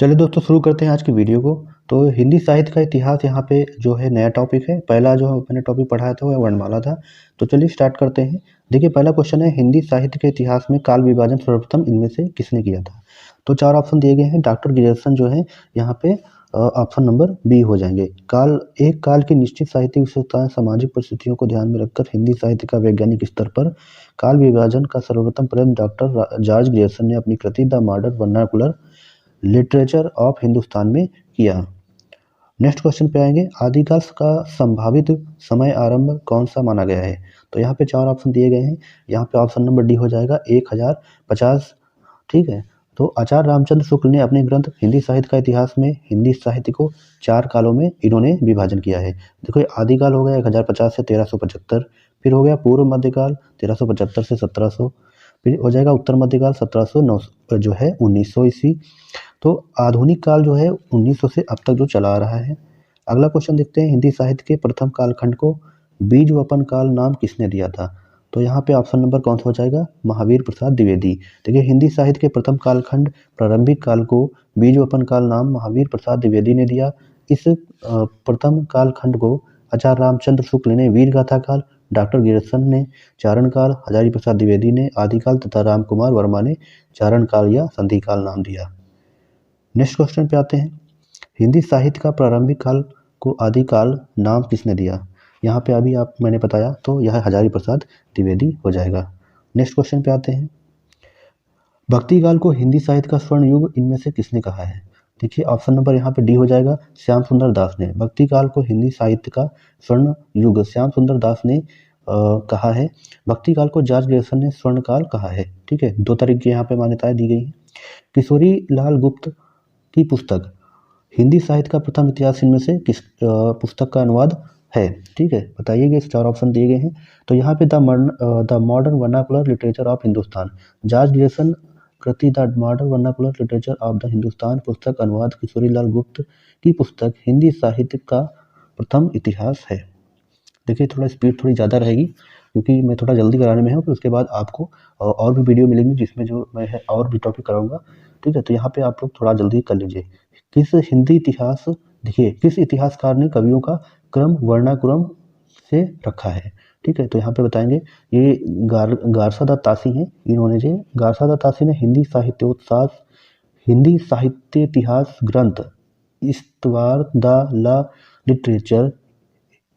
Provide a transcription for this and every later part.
चलिए दोस्तों, शुरू करते हैं आज की वीडियो को। तो हिंदी साहित्य का इतिहास यहाँ पे जो है नया टॉपिक है। पहला जो मैंने टॉपिक पढ़ाया था वह वर्णमाला था। तो चलिए स्टार्ट करते हैं। देखिए, पहला क्वेश्चन है, हिंदी साहित्य के इतिहास में काल विभाजन सर्वप्रथम इनमें से किसने किया था? तो चार ऑप्शन दिए गए हैं। डॉक्टर गियर्सन जो है यहाँ पे ऑप्शन नंबर बी हो जाएंगे। एक काल की निश्चित साहित्यिक विशेषताएं, सामाजिक परिस्थितियों को ध्यान में रखकर हिंदी साहित्य का वैज्ञानिक स्तर पर काल विभाजन का सर्वप्रथम प्रयत्न डॉक्टर जॉर्ज गियर्सन ने अपनी कृति The Modern Vernacular Literature of Hindustan में किया। नेक्स्ट क्वेश्चन पे आएंगे, आदिकाल का संभावित समय आरंभ कौन सा माना गया है? तो यहाँ पे चार ऑप्शन दिए गए हैं। यहाँ पे ऑप्शन नंबर डी हो जाएगा 1050। ठीक है। तो आचार्य रामचंद्र शुक्ल ने अपने ग्रंथ हिंदी साहित्य का इतिहास में हिंदी साहित्य को चार कालों में इन्होंने विभाजन किया है। देखो, आदिकाल हो गया 1050 से 1375, फिर हो गया पूर्व मध्यकाल 1375 से 1700, फिर हो जाएगा उत्तर मध्यकाल 1709 जो है 1900 ईस्वी। तो आधुनिक काल जो है 1900 से अब तक जो चला आ रहा है। अगला क्वेश्चन देखते हैं, हिंदी साहित्य के प्रथम कालखंड को बीज वपन काल नाम किसने दिया था? तो यहाँ पे ऑप्शन नंबर कौन सा हो जाएगा? महावीर प्रसाद द्विवेदी। देखिए, हिंदी साहित्य के प्रथम कालखंड प्रारंभिक काल को बीज वपन काल नाम महावीर प्रसाद द्विवेदी ने दिया। इस प्रथम कालखंड को आचार्य रामचंद्र शुक्ल ने वीर गाथा काल, डॉक्टर गियर्सन ने चारण काल, हजारी प्रसाद द्विवेदी ने आदिकाल तथा रामकुमार वर्मा ने चारण काल या संधि काल नाम दिया। नेक्स्ट क्वेश्चन पे आते हैं, हिंदी साहित्य का प्रारंभिक काल को आदिकाल नाम किसने दिया? यहाँ पे अभी मैंने बताया, तो यह हजारी प्रसाद द्विवेदी हो जाएगा। नेक्स्ट क्वेश्चन पे आते हैं, भक्ति काल को हिंदी साहित्य का स्वर्ण युग इनमें से किसने कहा है? देखिए, ऑप्शन नंबर यहाँ पे डी हो जाएगा, श्याम सुंदर दास ने। भक्ति काल को हिंदी साहित्य का स्वर्ण युग श्याम सुंदर दास ने कहा है। भक्ति काल को जॉर्ज गियर्सन ने स्वर्ण काल कहा है। ठीक है, दो तरह की यहाँ पे मान्यताएं दी गई हैं। किशोरी लाल गुप्त की पुस्तक हिंदी साहित्य का प्रथम इतिहास इनमें से किस पुस्तक का अनुवाद है? ठीक है, बताइएगा। इस चार ऑप्शन दिए गए हैं। तो यहाँ पे the Modern Vernacular Literature of Hindustan, George Gierson Kriti The Modern Vernacular Literature of the Hindustan पुस्तक अनुवाद किशोरी लाल गुप्त की पुस्तक हिंदी साहित्य का प्रथम इतिहास है। देखिए, थोड़ा स्पीड थोड़ी ज़्यादा रहेगी क्योंकि मैं थोड़ा जल्दी कराने में हूँ। फिर उसके बाद आपको और भी वीडियो मिलेंगी जिसमें जो मैं है और भी टॉपिक कराऊंगा। ठीक है, तो यहाँ पे आप लोग थोड़ा जल्दी कर लीजिए। देखिए, किस इतिहासकार ने कवियों का क्रम वर्णाक्रम से रखा है? ठीक है, तो यहाँ पे बताएंगे, ये गारसादत्त तासी हैं। इन्होंने जो गारसादत्त तासी ने हिंदी साहित्य इतिहास ग्रंथ इस्तवार द ला लिटरेचर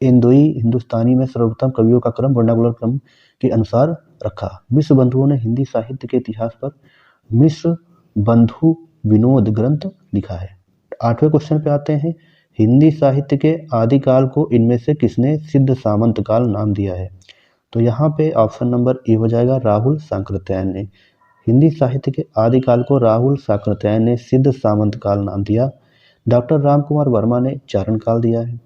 इंदोई हिंदुस्तानी में सर्वप्रथम कवियों का क्रम वर्णाकुलर क्रम के अनुसार रखा। मिश्र बंधुओं ने हिंदी साहित्य के इतिहास पर मिश्र बंधु विनोद ग्रंथ लिखा है। आठवें क्वेश्चन पे आते हैं, हिंदी साहित्य के आदिकाल को इनमें से किसने सिद्ध सामंत काल नाम दिया है? तो यहाँ पे ऑप्शन नंबर ए हो जाएगा, राहुल सांकृत्यायन ने। हिंदी साहित्य के आदिकाल को राहुल सांकृत्यायन ने सिद्ध सामंत काल नाम दिया। डॉक्टर रामकुमार वर्मा ने चारण काल दिया है।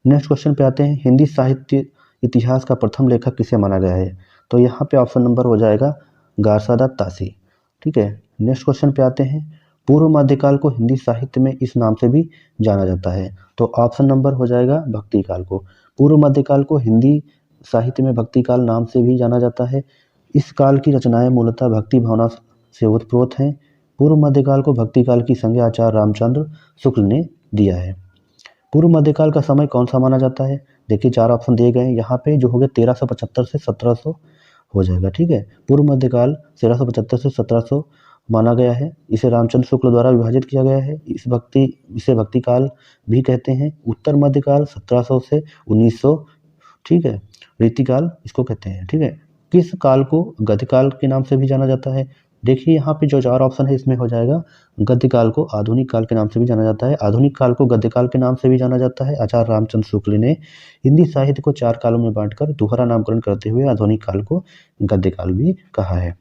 नेक्स्ट क्वेश्चन पे आते हैं, हिंदी साहित्य इतिहास का प्रथम लेखक किसे माना गया है? तो यहाँ पे ऑप्शन नंबर हो जाएगा गारसादत्त तासी। ठीक है, नेक्स्ट क्वेश्चन पे आते हैं, पूर्व मध्यकाल को हिंदी साहित्य में इस नाम से भी जाना जाता है। तो ऑप्शन नंबर हो जाएगा भक्ति काल को। पूर्व मध्यकाल को हिंदी साहित्य में भक्ति काल नाम से भी जाना जाता है। इस काल की रचनाएं मूलतः भक्ति भावना से ओतप्रोत हैं। पूर्व मध्यकाल को भक्ति काल की संज्ञा आचार्य रामचंद्र शुक्ल ने दिया है। पूर्व मध्यकाल का समय कौन सा माना जाता है? देखिए, चार ऑप्शन दिए गए हैं। यहाँ पे जो हो गया 1375 से 1700 हो जाएगा। ठीक है, पूर्व मध्यकाल 1375 से 1700 माना गया है। इसे रामचंद्र शुक्ल द्वारा विभाजित किया गया है। इसे भक्ति काल भी कहते हैं। उत्तर मध्यकाल 1700 से 1900, ठीक है, रीतिकाल इसको कहते हैं। ठीक है, किस काल को गद्यकाल के नाम से भी जाना जाता है? देखिए, यहाँ पे जो चार ऑप्शन है इसमें हो जाएगा, गद्यकाल को आधुनिक काल के नाम से भी जाना जाता है, आधुनिक काल को गद्यकाल के नाम से भी जाना जाता है। आचार्य रामचंद्र शुक्ल ने हिंदी साहित्य को चार कालों में बांटकर दोहरा नामकरण करते हुए आधुनिक काल को गद्यकाल भी कहा है।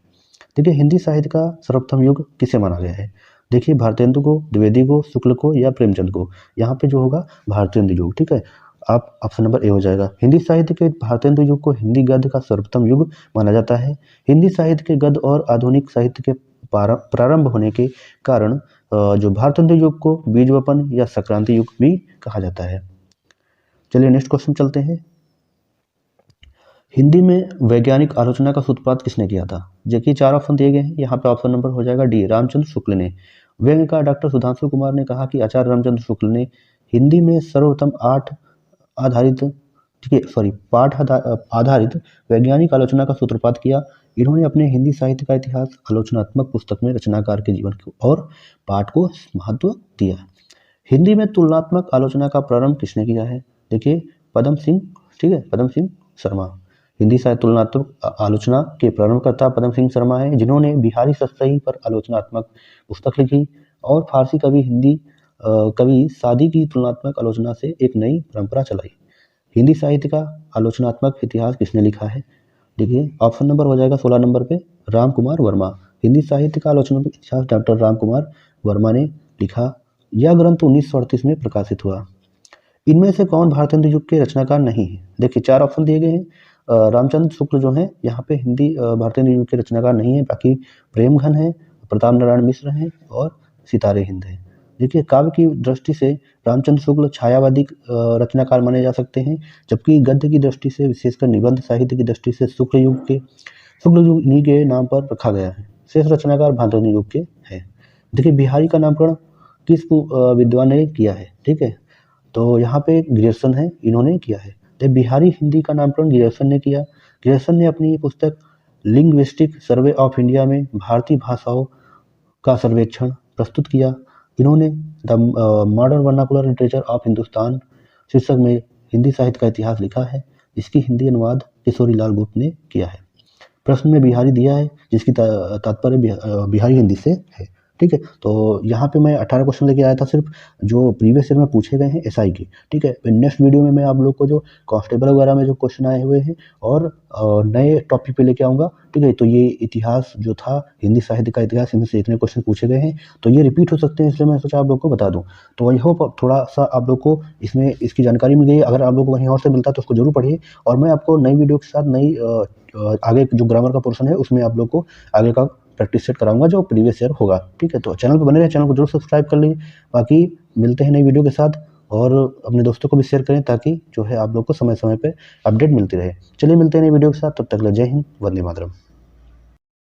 देखिए, हिंदी साहित्य का सर्वप्रथम युग किसे माना गया है? देखिए, भारतेंदु को, द्विवेदी को, शुक्ल को या प्रेमचंद को। यहाँ पे जो होगा भारतेंदु युग। ठीक है, आप ऑप्शन नंबर ए हो जाएगा। हिंदी साहित्य के भारतेंदु युग को हिंदी गद्य का सर्वप्रथम युग माना जाता है। हिंदी साहित्य के गद्य और आधुनिक साहित्य के प्रारंभ होने के कारण जो भारतेंदु युग को बीजवपन या संक्रांति युग भी कहा जाता है। चलिए नेक्स्ट क्वेश्चन चलते हैं, हिंदी में वैज्ञानिक आलोचना का सूत्रपात किसने किया था? देखिए, चार ऑप्शन दिए गए हैं। यहाँ पे ऑप्शन नंबर हो जाएगा डी, रामचंद्र शुक्ल ने। व्यंग्य का डॉक्टर सुधांशु कुमार ने कहा कि आचार्य रामचंद्र शुक्ल ने हिंदी में सर्वप्रथम आधारित ठीक है सॉरी आधारित वैज्ञानिक आलोचना का सूत्रपात किया। इन्होंने अपने हिंदी साहित्य का इतिहास आलोचनात्मक पुस्तक में रचनाकार के जीवन और पाठ को महत्व दिया। हिंदी में तुलनात्मक आलोचना का प्रारंभ किसने किया है? देखिए पदम सिंह, ठीक है, पदम सिंह शर्मा। हिंदी साहित्य तुलनात्मक आलोचना के प्रारंभकर्ता पदम सिंह शर्मा है, जिन्होंने बिहारी सतसही पर आलोचनात्मक पुस्तक लिखी और फारसी कवि सादी की तुलनात्मक आलोचना से एक नई परंपरा चलाई। हिंदी साहित्य का आलोचनात्मक इतिहास किसने लिखा है? देखिए ऑप्शन नंबर हो जाएगा 16 नंबर पे राम कुमार वर्मा। हिंदी साहित्य का आलोचनात्मक इतिहास डॉक्टर राम कुमार वर्मा ने लिखा। यह ग्रंथ 1938 में प्रकाशित हुआ। इनमें से कौन भारतेंदु युग के रचनाकार नहीं है? देखिए 4 ऑप्शन दिए गए हैं। रामचंद्र शुक्ल जो है यहाँ पे हिंदी भारतेंदु युग के रचनाकार नहीं है, बाकी प्रेमघन है, प्रताप नारायण मिश्र हैं और सितारे हिंद हैं। देखिए काव्य की दृष्टि से रामचंद्र शुक्ल छायावादी रचनाकार माने जा सकते हैं, जबकि गद्य की दृष्टि से विशेषकर निबंध साहित्य की दृष्टि से शुक्ल युग इन्हीं के नाम पर रखा गया है। शेष रचनाकार भारतेंदु युग के हैं। देखिए बिहारी का नामकरण किस विद्वान ने किया है? ठीक है, तो यहाँ पे ग्रियर्सन है, इन्होंने किया है। तो बिहारी हिंदी का नामकरण ग्रियर्सन ने किया। ग्रियर्सन ने अपनी पुस्तक लिंग्विस्टिक सर्वे ऑफ इंडिया में भारतीय भाषाओं का सर्वेक्षण प्रस्तुत किया। इन्होंने the Modern Vernacular Literature of Hindustan शीर्षक में हिंदी साहित्य का इतिहास लिखा है। इसकी हिंदी अनुवाद किशोरीलाल गुप्त ने किया है। प्रश्न में बिहारी दिया है, जिसकी तात्पर्य बिहारी हिंदी से है। ठीक है, तो यहाँ पे मैं 18 क्वेश्चन लेके आया था, सिर्फ जो प्रीवियस ईयर में पूछे गए हैं एसआई के। ठीक है, नेक्स्ट वीडियो में मैं आप लोग को जो कांस्टेबल वगैरह में जो क्वेश्चन आए हुए हैं और नए टॉपिक पे लेके आऊँगा। ठीक है, तो ये इतिहास जो था हिंदी साहित्य का इतिहास, इनमें से इतने क्वेश्चन पूछे गए हैं, तो ये रिपीट हो सकते हैं, इसलिए मैं सोचा आप लोग को बता दूँ। तो आई होप थोड़ा सा आप लोग को इसमें इसकी जानकारी मिल गई। अगर आप लोग को कहीं और से मिलता है तो उसको जरूर पढ़िए, और मैं आपको नई वीडियो के साथ आगे जो ग्रामर का पोर्शन है उसमें आप लोग को आगे का प्रैक्टिस सेट कराऊंगा जो प्रीवियस ईयर होगा। ठीक है, तो चैनल पर बने रहे, चैनल को जरूर सब्सक्राइब कर लीजिए। बाकी मिलते हैं नई वीडियो के साथ, और अपने दोस्तों को भी शेयर करें ताकि जो है आप लोग को समय समय पे अपडेट मिलती रहे। चलिए मिलते हैं नई वीडियो के साथ, तब तक के लिए जय हिंद, वंदे मातरम।